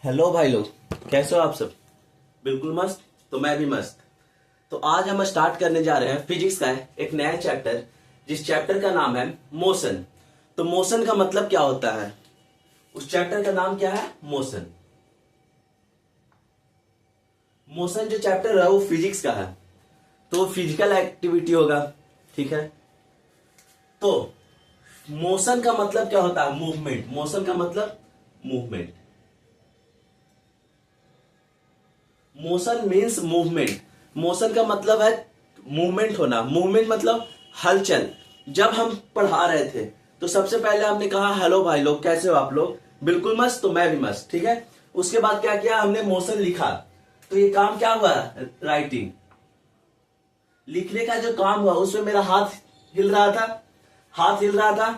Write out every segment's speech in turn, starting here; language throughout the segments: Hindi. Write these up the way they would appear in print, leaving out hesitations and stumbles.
हेलो भाई लोग, कैसे हो आप सब। बिल्कुल मस्त। तो मैं भी मस्त। तो आज हम स्टार्ट करने जा रहे हैं फिजिक्स का एक नया चैप्टर, जिस चैप्टर का नाम है मोशन। तो मोशन का मतलब क्या होता है, उस चैप्टर का नाम क्या है, मोशन। मोशन जो चैप्टर है वो फिजिक्स का है, तो फिजिकल एक्टिविटी होगा। ठीक है। तो मोशन का मतलब क्या होता है, मूवमेंट। मोशन का मतलब movement. Motion means movement. Motion का मतलब है मूवमेंट होना। मूवमेंट मतलब हलचल। जब हम पढ़ा रहे थे तो सबसे पहले हमने कहा हेलो भाई लोग, कैसे हो आप लोग। बिल्कुल मस्त। तो मैं भी मस्त। ठीक है। उसके बाद क्या किया, हमने मोशन लिखा। तो ये काम क्या हुआ, राइटिंग। लिखने का जो काम हुआ उसमें मेरा हाथ हिल रहा था। हाथ हिल रहा था।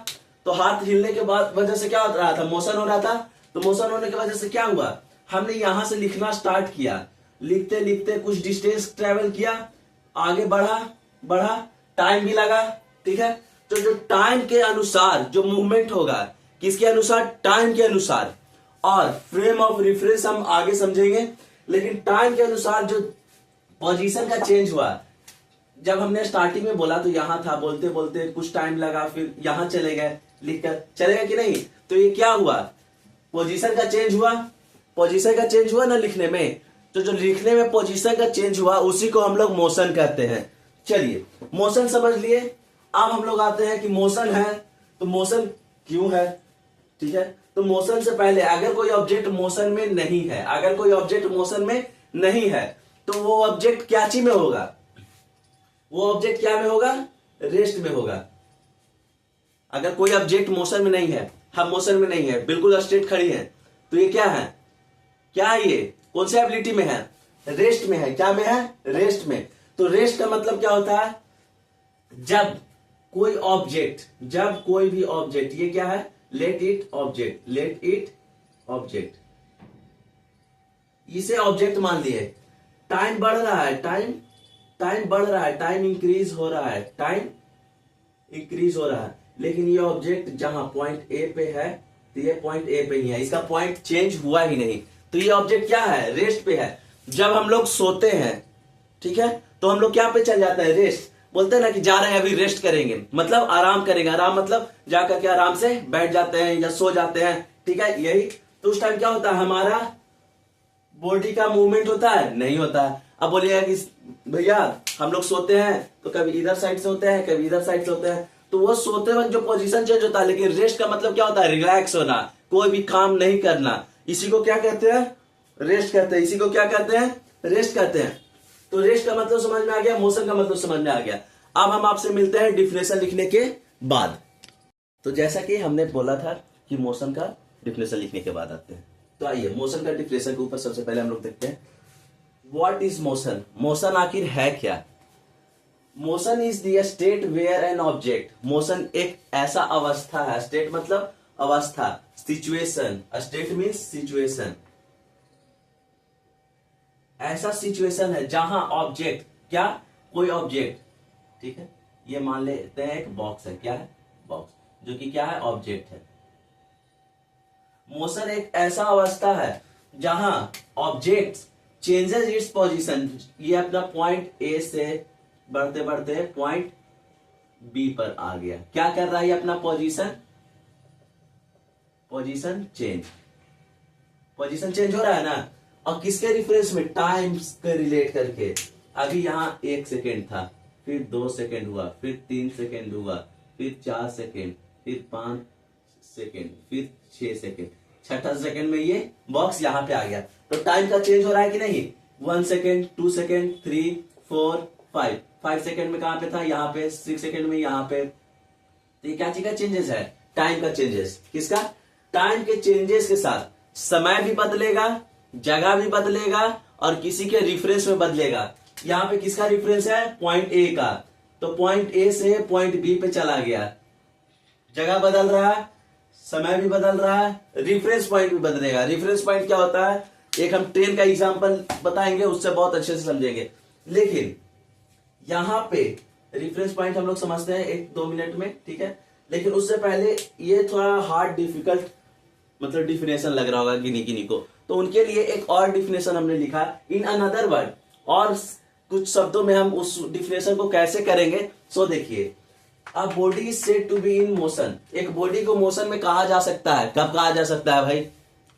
तो हाथ हिलने के बाद वजह से क्या हो रहा था, मोशन हो रहा था। तो मोशन होने की वजह से क्या हुआ, हमने यहां से लिखना स्टार्ट किया। लिखते लिखते कुछ डिस्टेंस ट्रेवल किया, आगे बढ़ा बढ़ा, टाइम भी लगा। ठीक है। तो जो टाइम के अनुसार जो मूवमेंट होगा, किसके अनुसार, टाइम के अनुसार। और फ्रेम ऑफ रेफरेंस हम आगे समझेंगे, लेकिन टाइम के अनुसार जो पोजीशन का चेंज हुआ। जब हमने स्टार्टिंग में बोला तो यहां था, बोलते बोलते कुछ टाइम लगा, फिर यहां चले गए, लिखकर चलेगा कि नहीं। तो ये क्या हुआ, पोजीशन का चेंज हुआ। पोजीशन का चेंज हुआ ना लिखने में। तो जो लिखने में पोजीशन का चेंज हुआ उसी को हम लोग मोशन कहते हैं। चलिए, मोशन समझ लिए। अब हम लोग आते हैं कि मोशन है तो मोशन क्यों है। ठीक है। तो मोशन से पहले अगर कोई ऑब्जेक्ट मोशन में नहीं है, अगर कोई ऑब्जेक्ट मोशन में नहीं है तो वो ऑब्जेक्ट क्या चीज में होगा, वो ऑब्जेक्ट क्या में होगा, रेस्ट में होगा। अगर कोई ऑब्जेक्ट मोशन में नहीं है, हम मोशन में नहीं है, बिल्कुल स्ट्रेट खड़ी है, तो ये क्या है, क्या है ये, कौन सी एबिलिटी में है, रेस्ट में है। क्या में है, रेस्ट में। तो रेस्ट का मतलब क्या होता है, जब कोई ऑब्जेक्ट, जब कोई भी ऑब्जेक्ट, ये क्या है, let it object, let it object, इसे ऑब्जेक्ट मान लिए। टाइम बढ़ रहा है, टाइम टाइम बढ़ रहा है, टाइम इंक्रीज हो रहा है, टाइम इंक्रीज हो रहा है, लेकिन ये ऑब्जेक्ट जहां पॉइंट ए पे है तो ये पॉइंट ए पे ही है, इसका पॉइंट चेंज हुआ ही नहीं। तो ये ऑब्जेक्ट क्या है, रेस्ट पे है। जब हम लोग सोते हैं, ठीक है, तो हम लोग क्या पे चल जाते हैं, रेस्ट। बोलते हैं ना कि जा रहे हैं अभी रेस्ट करेंगे, मतलब आराम करेंगे। आराम मतलब जाकर के आराम से बैठ जाते हैं या सो जाते हैं। ठीक है, यही। तो उस टाइम क्या होता है, हमारा बॉडी का मूवमेंट होता है, नहीं होता है। अब बोलिएगा कि भैया हम लोग सोते हैं तो कभी इधर साइड से होते हैं, कभी इधर साइड से होते हैं, तो वो सोते वक्त जो पोजीशन चेंज होता है। लेकिन रेस्ट का मतलब क्या होता है, रिलैक्स होना, कोई भी काम नहीं करना। इसी को क्या कहते हैं, रेस्ट कहते हैं। इसी को क्या कहते हैं, रेस्ट कहते हैं। तो रेस्ट का मतलब समझ में आ गया, मोशन का मतलब समझ में आ गया। अब हम आपसे मिलते हैं डिफिनेशन लिखने के बाद। तो जैसा कि हमने बोला था कि मोशन का डिफिनेशन लिखने के बाद आते हैं, तो आइए मोशन का डिफिनेशन के ऊपर सबसे पहले हम लोग देखते हैं व्हाट इज मोशन। मोशन आखिर है क्या। Motion is the state where an object, motion एक ऐसा अवस्था है, स्टेट मतलब अवस्था, सिचुएशन, स्टेट मीन्स सिचुएशन, ऐसा सिचुएशन है जहां ऑब्जेक्ट, क्या, कोई ऑब्जेक्ट, ठीक है, ये मान लेते हैं एक बॉक्स है, क्या है, बॉक्स, जो कि क्या है, ऑब्जेक्ट है। मोशन एक ऐसा अवस्था है जहां ऑब्जेक्ट चेंजेस इट्स पोजीशन, ये अपना पॉइंट ए से बढ़ते बढ़ते पॉइंट बी पर आ गया। क्या कर रहा है ये, अपना position, position change, position change हो रहा है ना। और किसके रिफरेंस में, टाइम के रिलेट करके। अभी यहां 1 सेकेंड था, फिर 2 सेकेंड हुआ, फिर 3 सेकेंड हुआ, फिर 4 सेकेंड, फिर 5 सेकेंड, फिर 6 सेकेंड, छठा सेकेंड में ये बॉक्स यहां पे आ गया। तो टाइम का चेंज हो रहा है कि नहीं, 1 सेकेंड, 2 सेकेंड, 3, 4, 5, 5 सेकेंड में कहां पे था, यहाँ पे, 6 सेकेंड में यहाँ पे। तो ये क्या चीज का चेंजेस है, टाइम का चेंजेस। किसका, टाइम के चेंजेस के साथ समय भी बदलेगा, जगह भी बदलेगा, और किसी के रिफरेंस में बदलेगा। यहाँ पे किसका रिफरेंस है, पॉइंट ए का, तो पॉइंट ए से पॉइंट बी पे चला गया। जगह बदल रहा है, समय भी बदल रहा है, रिफरेंस पॉइंट भी बदलेगा। रिफरेंस पॉइंट क्या होता है, एक हम ट्रेन का एग्जांपल बताएंगे, उससे बहुत अच्छे से समझेंगे। लेकिन यहां पे रेफरेंस पॉइंट हम लोग समझते हैं 1-2 मिनट में, ठीक है। लेकिन उससे पहले ये थोड़ा हार्ड डिफिकल्ट मतलब डिफिनेशन लग रहा होगा किन्हीं किन्हीं को, तो उनके लिए एक और डिफिनेशन हमने लिखा इन अनदर वर्ड, और कुछ शब्दों में हम उस डिफिनेशन को कैसे करेंगे। सो देखिए, a body is said to be in motion, एक बॉडी को मोशन में कहा जा सकता है। कब कहा जा सकता है भाई,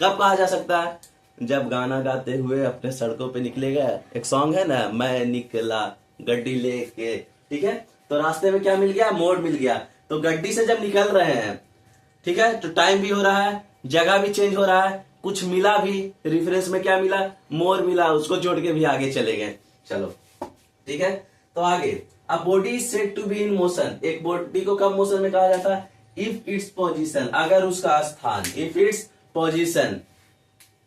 कब कहा जा सकता है? जब गाना गाते हुए अपने सड़कों पे निकलेगा। एक सॉन्ग है ना, मैं निकला गड्डी लेके, ठीक है, तो रास्ते में क्या मिल गया? मोड़ मिल गया। तो गड्डी से जब निकल रहे हैं, ठीक है, तो टाइम भी हो रहा है, जगह भी चेंज हो रहा है, कुछ मिला भी, रेफरेंस में क्या मिला? मोर मिला, उसको जोड़ के भी आगे चले गए। चलो ठीक है, तो आगे, a body is said to be in motion, एक बॉडी को कब मोशन में कहा जाता है? इफ इट्स पोजीशन, अगर उसका स्थान, इफ इट्स पोजीशन,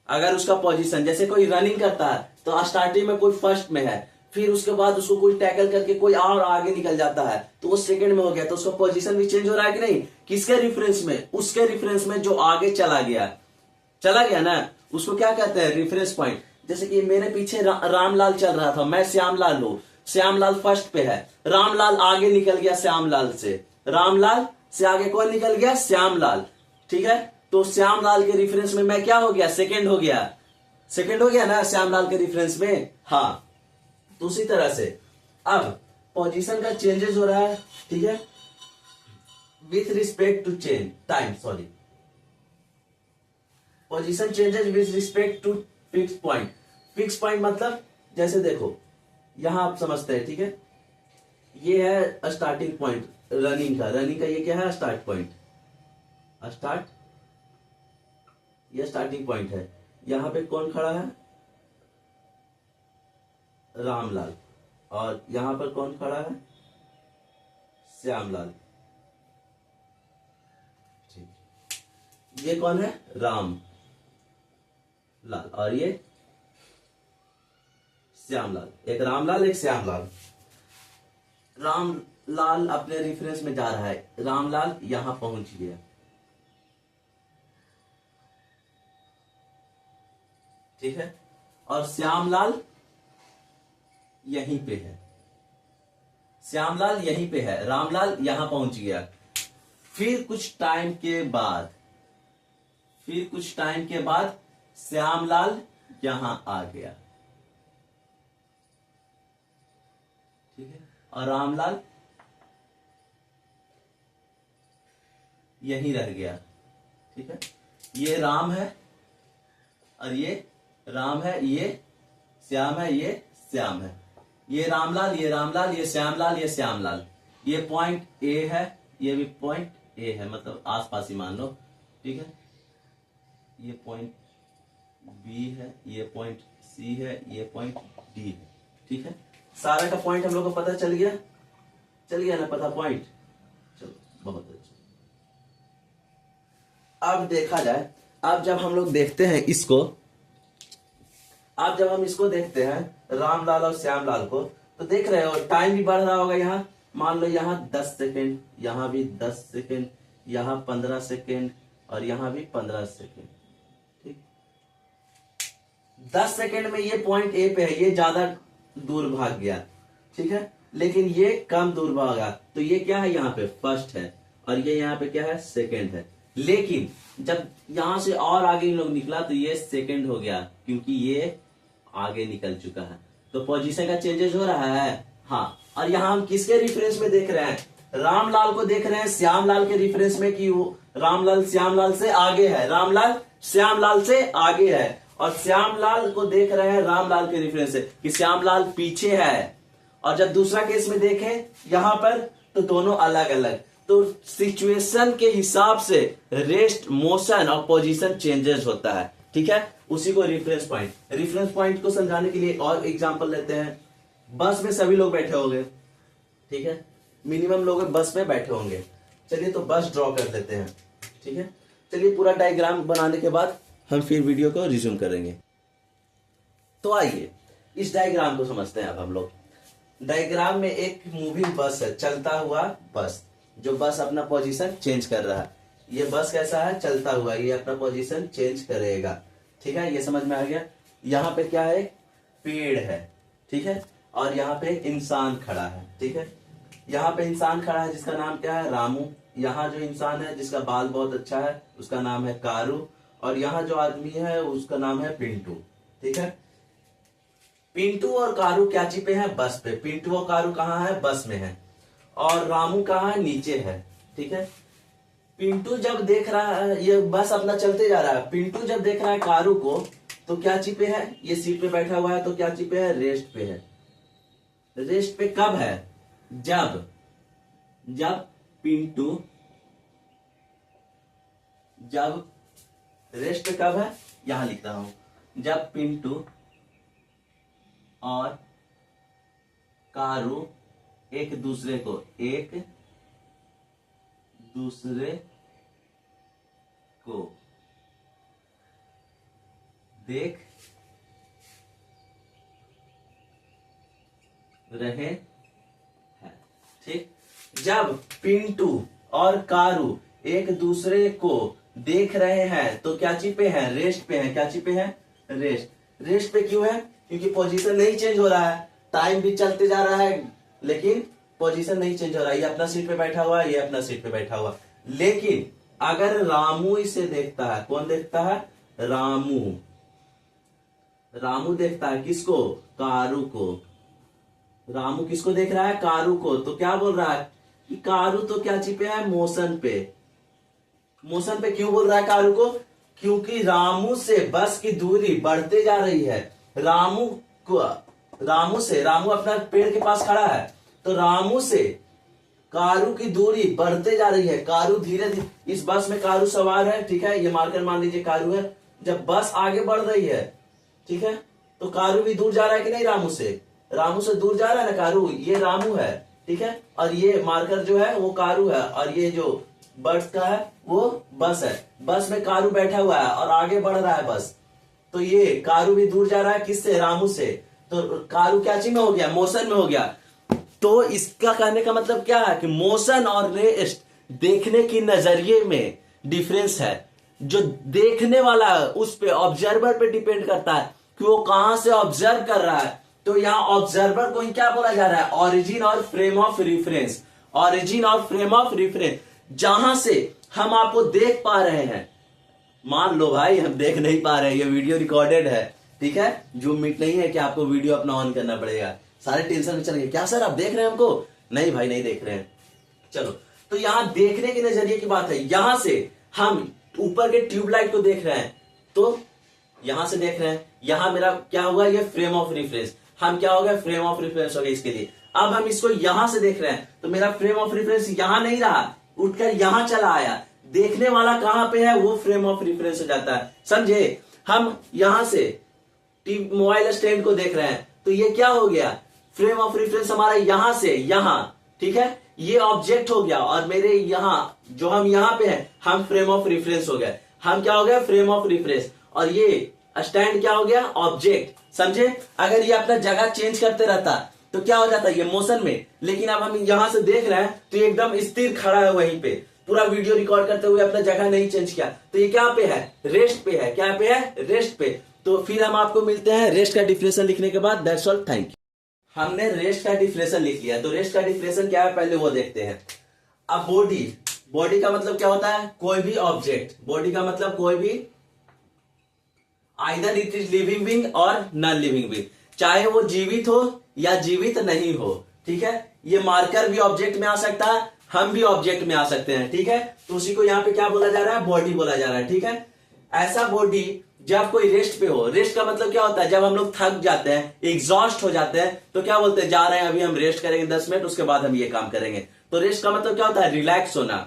अगर उसका पोजीशन, जैसे कोई रनिंग करता है तो स्टार्टिंग में कोई फर्स्ट में है, फिर उसके बाद उसको कोई टैकल करके कोई और आगे निकल जाता है तो वो सेकंड में हो गया, तो उसका पोजीशन भी चेंज हो रहा है कि नहीं? किसके रेफरेंस में? उसके रेफरेंस में जो आगे चला गया ना, उसको क्या कहते हैं? Reference point. जैसे कि मेरे पीछे रामलाल चल रहा था, मैं श्यामलाल हूं, श्यामलाल फर्स्ट पे है, रामलाल आगे निकल गया श्यामलाल से, रामलाल से आगे कौन निकल गया? श्यामलाल, ठीक है, तो श्यामलाल के रेफरेंस में मैं क्या हो गया? सेकंड हो गया, सेकंड हो गया ना श्यामलाल के रेफरेंस में। हाँ, तो उसी तरह से अब पोजीशन का चेंजेस हो रहा है, ठीक है, with respect to change time, sorry, position changes with respect to fix point. Fix point मतलब जैसे देखो, यहां आप समझते हैं, ठीक है, ये है स्टार्टिंग पॉइंट रनिंग का, ये क्या है? स्टार्ट पॉइंट, ये स्टार्टिंग पॉइंट है। यहां पे कौन खड़ा है? रामलाल, और यहां पर कौन खड़ा है? श्यामलाल, ठीक, ये कौन है? राम लाल, और ये श्यामलाल, एक रामलाल एक श्यामलाल। रामलाल अपने रेफरेंस में जा रहा है, रामलाल यहां पहुंच गया, ठीक है, और श्यामलाल यहीं पे है, श्यामलाल यहीं पे है, रामलाल यहां पहुंच गया। फिर कुछ टाइम के बाद श्यामलाल यहां आ गया, ठीक है, और रामलाल यहीं रह गया, ठीक है, ये राम है और ये राम है, ये श्याम है, ये श्याम है, ये रामलाल, ये रामलाल, ये श्यामलाल, ये श्यामलाल, ये पॉइंट ए है, ये भी पॉइंट ए है, मतलब आसपास ही मान लो, ठीक है, ये पॉइंट बी है, ये पॉइंट सी है, ये पॉइंट डी है, ठीक है, सारा का पॉइंट हम लोग को पता चल गया ना पता पॉइंट। चलो बहुत अच्छा। अब देखा जाए, अब जब हम लोग देखते हैं इसको, अब जब हम इसको देखते हैं रामलाल और श्यामलाल को, तो देख रहे हो टाइम भी बढ़ रहा होगा। यहाँ मान लो यहाँ 10 सेकेंड, यहाँ भी 10 सेकेंड, यहाँ 15 सेकेंड, और यहाँ भी 15 सेकेंड, ठीक, 10 सेकेंड में ये पॉइंट ए पे है, ये ज्यादा दूर भाग गया, ठीक है, लेकिन ये कम दूर भागा, तो ये क्या है? यहाँ पे फर्स्ट है, और ये यहाँ पे क्या है? सेकेंड है। लेकिन जब यहां से और आगे इन लोग निकला तो ये सेकेंड हो गया, क्योंकि ये आगे निकल चुका है, तो पोजीशन का चेंजेस हो रहा है। हाँ, और यहाँ हम किसके रेफरेंस में देख रहे हैं? रामलाल को देख रहे हैं श्यामलाल के रेफरेंस में, कि वो रामलाल श्यामलाल से आगे है, रामलाल श्यामलाल से आगे है, और श्यामलाल को देख रहे हैं रामलाल के रेफरेंस से कि श्यामलाल पीछे है। और जब दूसरा केस में देखें यहां पर, तो दोनों अलग अलग, तो सिचुएशन के हिसाब से रेस्ट, मोशन और पोजीशन चेंजेस होता है, ठीक है, उसी को रेफरेंस पॉइंट को समझाने के लिए और एग्जांपल लेते हैं। बस में सभी लोग बैठे होंगे, ठीक है, मिनिमम लोग बस में बैठे होंगे। चलिए तो बस ड्रॉ कर लेते हैं, ठीक है, चलिए पूरा डायग्राम बनाने के बाद हम फिर वीडियो को रिज्यूम करेंगे। तो आइए इस डायग्राम को समझते हैं। अब हम लोग डायग्राम में एक मूविंग बस है, चलता हुआ बस, जो बस अपना पोजीशन चेंज कर रहा है। ये बस कैसा है? चलता हुआ, ये अपना पोजीशन चेंज करेगा, ठीक है, ये समझ में आ गया। यहाँ पे क्या है? पेड़ है, ठीक है, और यहाँ पे इंसान खड़ा है, ठीक है, यहाँ पे इंसान खड़ा है जिसका नाम क्या है? रामू। यहाँ जो इंसान है जिसका बाल बहुत अच्छा है उसका नाम है कारू, और यहाँ जो आदमी है उसका नाम है पिंटू। ठीक है, पिंटू और कारू क्या चीज पे है? बस पे। पिंटू और कारू कहाँ है? बस में है। और रामू कहाँ है? नीचे है। ठीक है, पिंटू जब देख रहा है, ये बस अपना चलते जा रहा है, पिंटू जब देख रहा है कारू को, तो क्या चीज पे है? ये सीट पे बैठा हुआ है, तो क्या चीज पे है? रेस्ट पे है। रेस्ट पे कब है? जब पिंटू, जब रेस्ट पे कब है? यहां लिख रहा हूं, जब पिंटू और कारू एक दूसरे को देख रहे हैं। ठीक, जब पिंटू और कारू एक दूसरे को देख रहे हैं तो क्या चीज पे है? रेस्ट पे है। क्या चीज पे है? रेस्ट। रेस्ट पे क्यों है? क्योंकि पोजीशन नहीं चेंज हो रहा है, टाइम भी चलते जा रहा है लेकिन पोजीशन नहीं चेंज हो रहा है। ये अपना सीट पे बैठा हुआ है, ये अपना सीट पे बैठा हुआ। लेकिन अगर रामू इसे देखता है, कौन देखता है? रामू देखता है किसको? कारू को। रामू किसको देख रहा है? कारू को। तो क्या बोल रहा है कि कारू तो क्या चीज पे है? मोशन पे। मोशन पे क्यों बोल रहा है कारू को? क्योंकि रामू से बस की दूरी बढ़ते जा रही है। रामू अपना पेड़ के पास खड़ा है, तो रामू से कारू की दूरी बढ़ते जा रही है। कारू धीरे धीरे, इस बस में कारू सवार है। ठीक है, ये मार्कर मान लीजिए कारू है। जब बस आगे बढ़ रही है, ठीक है, तो कारू भी दूर जा रहा है कि नहीं? रामू से दूर जा रहा है ना कारू। ये रामू है, ठीक है, और ये मार्कर जो है वो कारू है, और ये जो बस का है वो बस है। बस में कारू बैठा हुआ है और आगे बढ़ रहा है बस, तो ये कारू भी दूर जा रहा है किससे? रामू से। तो कारू क्या चीज में हो गया? मोशन में हो गया। तो इसका कहने का मतलब क्या है कि मोशन और रेस्ट देखने की नजरिए में डिफरेंस है। जो देखने वाला है उस पे, ऑब्जर्वर पे डिपेंड करता है कि वो कहां से ऑब्जर्व कर रहा है। तो यहाँ ऑब्जर्वर को क्या बोला जा रहा है? ओरिजिन और फ्रेम ऑफ रेफरेंस। ओरिजिन और फ्रेम ऑफ रेफरेंस, जहां से हम आपको देख पा रहे हैं। मान लो भाई हम देख नहीं पा रहे हैं, ये वीडियो रिकॉर्डेड है, ठीक है, जूम मीट नहीं है कि आपको वीडियो अपना ऑन करना पड़ेगा। सारे टेंशन में चल गए, क्या सर आप देख रहे हैं हमको? नहीं भाई नहीं देख रहे हैं। चलो, तो यहां देखने के नजरिए की बात है। यहां से हम ऊपर के ट्यूबलाइट को देख रहे हैं, तो यहां से देख रहे हैं। यहां मेरा क्या होगा? ये फ्रेम ऑफ रेफरेंस। हम क्या हो गया? फ्रेम ऑफ रेफरेंस हो गया इसके लिए। अब हम इसको यहां से देख रहे हैं, तो मेरा फ्रेम ऑफ रेफरेंस यहां नहीं रहा, उठकर यहां चला आया। देखने वाला कहां पे है? वो फ्रेम ऑफ रेफरेंस हो जाता है। समझे? हम यहां से मोबाइल स्टैंड को देख रहे हैं, तो ये क्या हो गया? फ्रेम ऑफ रेफरेंस हमारा यहां से यहां, ठीक है, ये ऑब्जेक्ट हो गया, और मेरे यहां जो हम यहां पे हैं, हम फ्रेम ऑफ रेफरेंस हो गए। हम क्या हो गया? Frame of reference. और ये स्टैंड क्या हो गया? ऑब्जेक्ट। समझे? अगर ये अपना जगह चेंज करते रहता तो क्या हो जाता? ये मोशन में। लेकिन अब हम यहां से देख रहे हैं तो ये एकदम स्थिर खड़ा है वहीं पे, पूरा वीडियो रिकॉर्ड करते हुए अपना जगह नहीं चेंज किया। तो ये क्या पे है? रेस्ट पे है। क्या पे है? रेस्ट पे। तो फिर हम आपको मिलते हैं रेस्ट का डिफिनेशन लिखने के बाद। That's all, thank you. हमने रेस्ट का डिफिनेशन लिख लिया, तो रेस्ट का डिफिनेशन क्या है पहले वो देखते हैं। अब बॉडी का मतलब क्या होता है? कोई भी ऑब्जेक्ट। बॉडी का मतलब कोई भी, either it is living being और नॉन लिविंग बीइंग, चाहे वो जीवित हो या जीवित नहीं हो। ठीक है, ये मार्कर भी ऑब्जेक्ट में आ सकता है, हम भी ऑब्जेक्ट में आ सकते हैं। ठीक है, तो उसी को यहाँ पे क्या बोला जा रहा है? बॉडी बोला जा रहा है। ठीक है, ऐसा बॉडी जब कोई रेस्ट पे हो। रेस्ट का मतलब क्या होता है? जब हम लोग थक जाते हैं, एग्जॉस्ट हो जाते हैं, तो क्या बोलते हैं? जा रहे हैं अभी हम रेस्ट करेंगे 10 मिनट, उसके बाद हम ये काम करेंगे। तो रेस्ट का मतलब क्या होता है? रिलैक्स होना।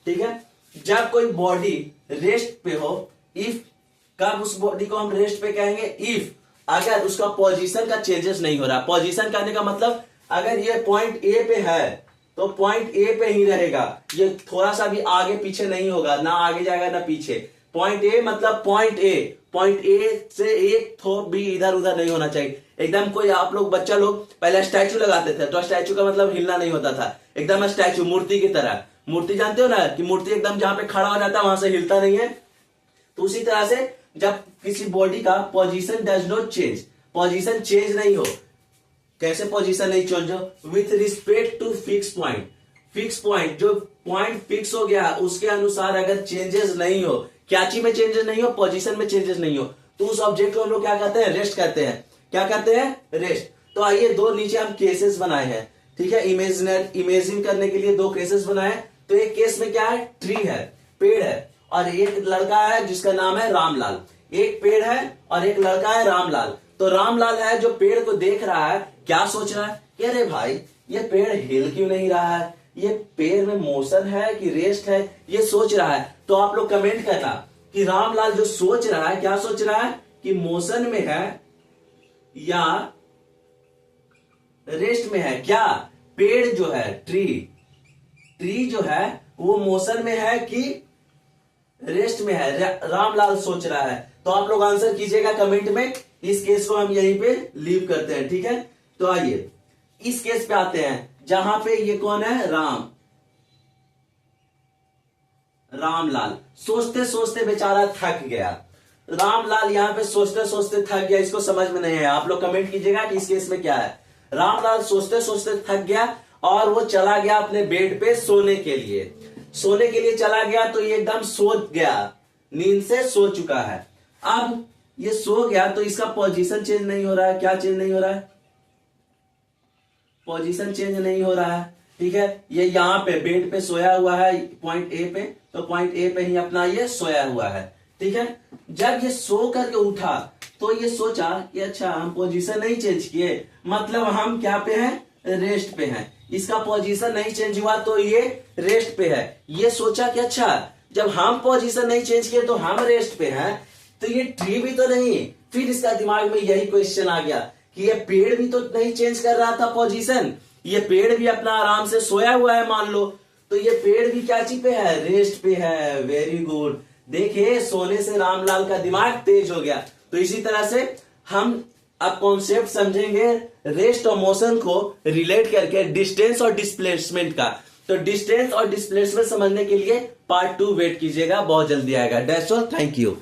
ठीक है, जब कोई बॉडी रेस्ट पे हो, इफ, कब उस बॉडी को हम रेस्ट पे कहेंगे? इफ, अगर उसका पोजीशन का चेंजेस नहीं हो रहा। पोजीशन करने का मतलब अगर ये पॉइंट ए पे है तो पॉइंट ए पे ही रहेगा, ये थोड़ा सा भी आगे पीछे नहीं होगा, ना आगे जाएगा ना पीछे। पॉइंट ए मतलब पॉइंट ए से एक थोप भी इधर उधर नहीं होना चाहिए एकदम। कोई आप लोग बच्चा लोग पहले स्टैचू लगाते थे, तो स्टैचू का मतलब हिलना नहीं होता था, एकदम स्टैचू, मूर्ति की तरह। मूर्ति जानते हो ना कि मूर्ति एकदम जहां पे खड़ा हो जाता है वहां से हिलता नहीं है। तो उसी तरह से जब किसी बॉडी का position does not change, position change नहीं हो। कैसे पोजीशन नहीं चेंज हो? With respect to fix point. Fix point, जो पॉइंट फिक्स हो गया उसके अनुसार अगर चेंजेस नहीं हो, कैची में चेंजेस नहीं हो, पोजीशन में चेंजेस नहीं हो, तो उस ऑब्जेक्ट को हम लोग क्या कहते हैं, रेस्ट कहते हैं। क्या कहते हैं, रेस्ट। तो आइए दो नीचे हम केसेस बनाए हैं, ठीक है, इमेजिन करने के लिए दो केसेस बनाए। तो एक केस में क्या है, ट्री है, पेड़ है, और एक लड़का है जिसका नाम है रामलाल। एक पेड़ है और एक लड़का है रामलाल। तो रामलाल है जो पेड़ को देख रहा है, क्या सोच रहा है कि अरे भाई ये पेड़ हिल क्यों नहीं रहा है, ये पेड़ में मोशन है कि रेस्ट है, ये सोच रहा है। तो आप लोग कमेंट करना कि रामलाल जो सोच रहा है, क्या सोच रहा है कि मोशन में है या रेस्ट में है। क्या पेड़ जो है, ट्री जो है वो मोशन में है कि रेस्ट में है, रामलाल सोच रहा है। तो आप लोग आंसर कीजिएगा कमेंट में। इस केस को हम यहीं पे लीव करते हैं, ठीक है। तो आइए इस केस पे आते हैं जहां पे ये कौन है, रामलाल सोचते सोचते बेचारा थक गया। रामलाल यहाँ पे सोचते सोचते थक गया, इसको समझ में नहीं है। आप लोग कमेंट कीजिएगा कि इस केस में क्या है। रामलाल सोचते सोचते थक गया और वो चला गया अपने बेड पे सोने के लिए चला गया। तो ये एकदम सो गया, नींद से सो चुका है। अब ये सो गया तो इसका पोजीशन चेंज नहीं हो रहा है। क्या चेंज नहीं हो रहा है, पोजीशन चेंज नहीं हो रहा है, ठीक है। ये यहाँ पे बेड पे सोया हुआ है पॉइंट ए पे, तो पॉइंट ए पे ही अपना ये सोया हुआ है, ठीक है। जब ये सो करके उठा तो ये सोचा कि अच्छा हम पोजीशन नहीं चेंज किए, मतलब हम क्या पे हैं, रेस्ट पे हैं। इसका पोजीशन नहीं चेंज हुआ तो ये रेस्ट पे है। ये सोचा कि अच्छा जब हम पोजीशन नहीं चेंज किए तो हम रेस्ट पे हैं, तो ये ट्री भी तो नहीं। फिर इसका दिमाग में यही क्वेश्चन आ गया कि ये पेड़ भी तो नहीं चेंज कर रहा था पोजीशन, ये पेड़ भी अपना आराम से सोया हुआ है मान लो, तो ये पेड़ भी क्या चीज पे है, रेस्ट पे है। वेरी गुड, देखिए सोने से रामलाल का दिमाग तेज हो गया। तो इसी तरह से हम अब कॉन्सेप्ट समझेंगे रेस्ट और मोशन को रिलेट करके डिस्टेंस और डिस्प्लेसमेंट का। तो डिस्टेंस और डिस्प्लेसमेंट समझने के लिए पार्ट 2 वेट कीजिएगा, बहुत जल्दी आएगा। That's all, thank you.